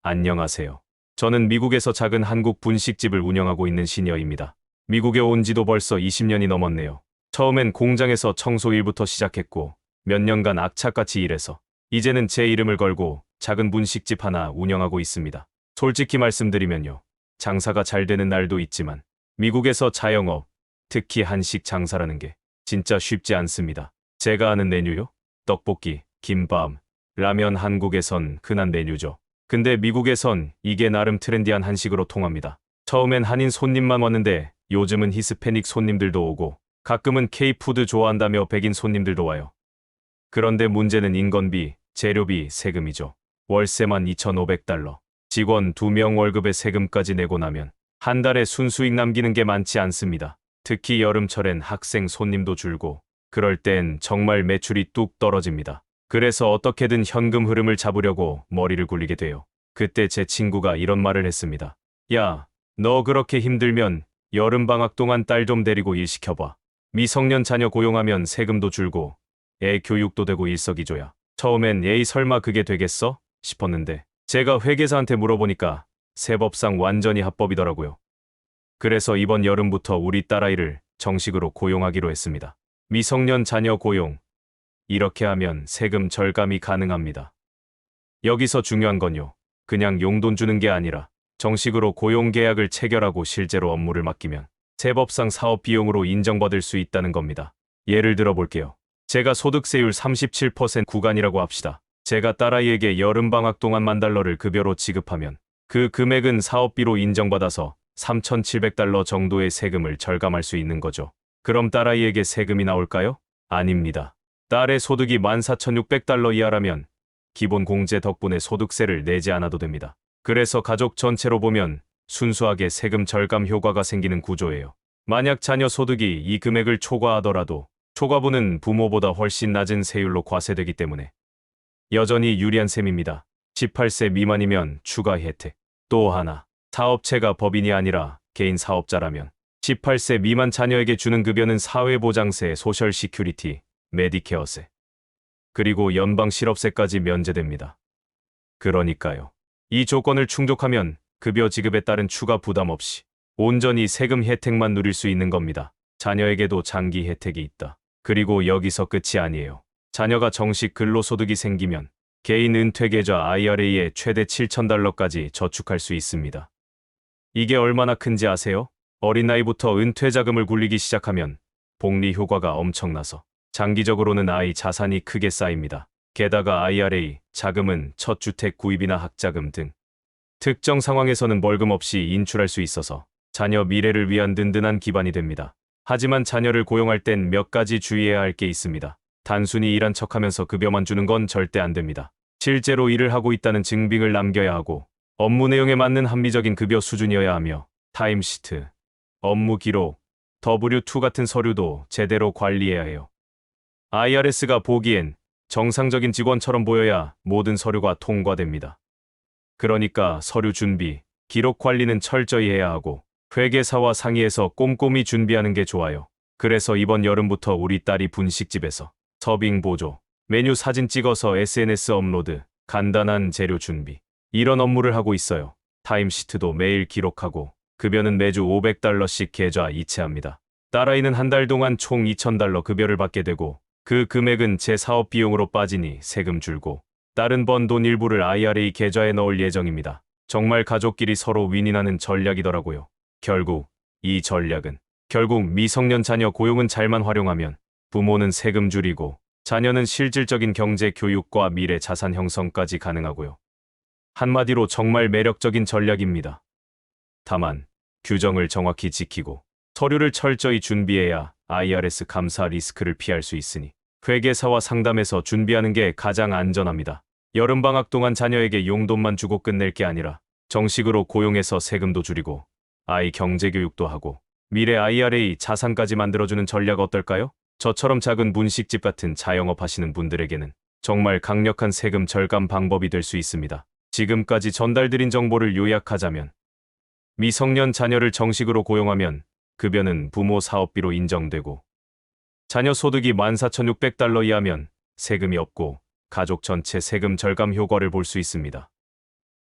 안녕하세요. 저는 미국에서 작은 한국 분식집을 운영하고 있는 시니어입니다. 미국에 온 지도 벌써 20년이 넘었네요. 처음엔 공장에서 청소 일부터 시작했고 몇 년간 악착같이 일해서 이제는 제 이름을 걸고 작은 분식집 하나 운영하고 있습니다. 솔직히 말씀드리면요. 장사가 잘 되는 날도 있지만 미국에서 자영업, 특히 한식 장사라는 게 진짜 쉽지 않습니다. 제가 아는 메뉴요? 떡볶이, 김밥, 라면 한국에선 흔한 메뉴죠. 근데 미국에선 이게 나름 트렌디한 한식으로 통합니다. 처음엔 한인 손님만 왔는데 요즘은 히스패닉 손님들도 오고 가끔은 K푸드 좋아한다며 백인 손님들도 와요. 그런데 문제는 인건비, 재료비, 세금이죠. 월세만 $2,500. 직원 2명 월급에 세금까지 내고 나면 한 달에 순수익 남기는 게 많지 않습니다. 특히 여름철엔 학생 손님도 줄고 그럴 땐 정말 매출이 뚝 떨어집니다. 그래서 어떻게든 현금 흐름을 잡으려고 머리를 굴리게 돼요. 그때 제 친구가 이런 말을 했습니다. 야, 너 그렇게 힘들면 여름방학 동안 딸 좀 데리고 일 시켜봐. 미성년 자녀 고용하면 세금도 줄고 애 교육도 되고 일석이조야. 처음엔 에이 설마 그게 되겠어? 싶었는데 제가 회계사한테 물어보니까 세법상 완전히 합법이더라고요. 그래서 이번 여름부터 우리 딸아이를 정식으로 고용하기로 했습니다. 미성년 자녀 고용. 이렇게 하면 세금 절감이 가능합니다. 여기서 중요한 건요. 그냥 용돈 주는 게 아니라 정식으로 고용 계약을 체결하고 실제로 업무를 맡기면 세법상 사업 비용으로 인정받을 수 있다는 겁니다. 예를 들어 볼게요. 제가 소득세율 37% 구간이라고 합시다. 제가 딸아이에게 여름방학 동안 $10,000를 급여로 지급하면 그 금액은 사업비로 인정받아서 $3,700 정도의 세금을 절감할 수 있는 거죠. 그럼 딸아이에게 세금이 나올까요? 아닙니다. 딸의 소득이 $14,600 이하라면 기본 공제 덕분에 소득세를 내지 않아도 됩니다. 그래서 가족 전체로 보면 순수하게 세금 절감 효과가 생기는 구조예요. 만약 자녀 소득이 이 금액을 초과하더라도 초과분은 부모보다 훨씬 낮은 세율로 과세되기 때문에 여전히 유리한 셈입니다. 18세 미만이면 추가 혜택. 또 하나, 사업체가 법인이 아니라 개인 사업자라면 18세 미만 자녀에게 주는 급여는 사회보장세, 소셜 시큐리티, 메디케어세, 그리고 연방 실업세까지 면제됩니다. 그러니까요. 이 조건을 충족하면 급여 지급에 따른 추가 부담 없이 온전히 세금 혜택만 누릴 수 있는 겁니다. 자녀에게도 장기 혜택이 있다. 그리고 여기서 끝이 아니에요. 자녀가 정식 근로소득이 생기면 개인 은퇴계좌 IRA에 최대 $7,000까지 저축할 수 있습니다. 이게 얼마나 큰지 아세요? 어린 나이부터 은퇴자금을 굴리기 시작하면 복리 효과가 엄청나서 장기적으로는 아이 자산이 크게 쌓입니다. 게다가 IRA 자금은 첫 주택 구입이나 학자금 등 특정 상황에서는 벌금 없이 인출할 수 있어서 자녀 미래를 위한 든든한 기반이 됩니다. 하지만 자녀를 고용할 땐 몇 가지 주의해야 할 게 있습니다. 단순히 일한 척하면서 급여만 주는 건 절대 안 됩니다. 실제로 일을 하고 있다는 증빙을 남겨야 하고 업무 내용에 맞는 합리적인 급여 수준이어야 하며 타임시트, 업무 기록, W2 같은 서류도 제대로 관리해야 해요. IRS가 보기엔 정상적인 직원처럼 보여야 모든 서류가 통과됩니다. 그러니까 서류 준비, 기록 관리는 철저히 해야 하고 회계사와 상의해서 꼼꼼히 준비하는 게 좋아요. 그래서 이번 여름부터 우리 딸이 분식집에서 서빙 보조, 메뉴 사진 찍어서 SNS 업로드, 간단한 재료 준비, 이런 업무를 하고 있어요. 타임시트도 매일 기록하고 급여는 매주 $500씩 계좌 이체합니다. 딸아이는 한 달 동안 총 $2,000 급여를 받게 되고 그 금액은 제 사업 비용으로 빠지니 세금 줄고 딸은 번 돈 일부를 IRA 계좌에 넣을 예정입니다. 정말 가족끼리 서로 윈윈하는 전략이더라고요. 이 전략은 결국 미성년 자녀 고용은 잘만 활용하면 부모는 세금 줄이고 자녀는 실질적인 경제 교육과 미래 자산 형성까지 가능하고요. 한마디로 정말 매력적인 전략입니다. 다만 규정을 정확히 지키고 서류를 철저히 준비해야 IRS 감사 리스크를 피할 수 있으니 회계사와 상담해서 준비하는 게 가장 안전합니다. 여름방학 동안 자녀에게 용돈만 주고 끝낼 게 아니라 정식으로 고용해서 세금도 줄이고 아이 경제교육도 하고 미래 IRA 자산까지 만들어주는 전략 어떨까요? 저처럼 작은 분식집 같은 자영업 하시는 분들에게는 정말 강력한 세금 절감 방법이 될 수 있습니다. 지금까지 전달드린 정보를 요약하자면 미성년 자녀를 정식으로 고용하면 급여는 부모 사업비로 인정되고 자녀 소득이 $14,600 이하면 세금이 없고 가족 전체 세금 절감 효과를 볼 수 있습니다.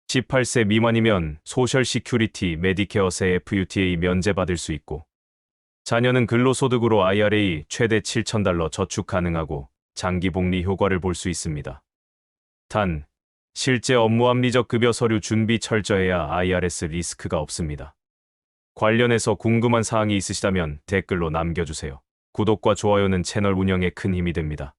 18세 미만이면 소셜 시큐리티, 메디케어세 FUTA 면제받을 수 있고, 자녀는 근로소득으로 IRA 최대 $7,000 저축 가능하고 장기 복리 효과를 볼 수 있습니다. 단, 실제 업무 합리적 급여 서류 준비 철저해야 IRS 리스크가 없습니다. 관련해서 궁금한 사항이 있으시다면 댓글로 남겨주세요. 구독과 좋아요는 채널 운영에 큰 힘이 됩니다.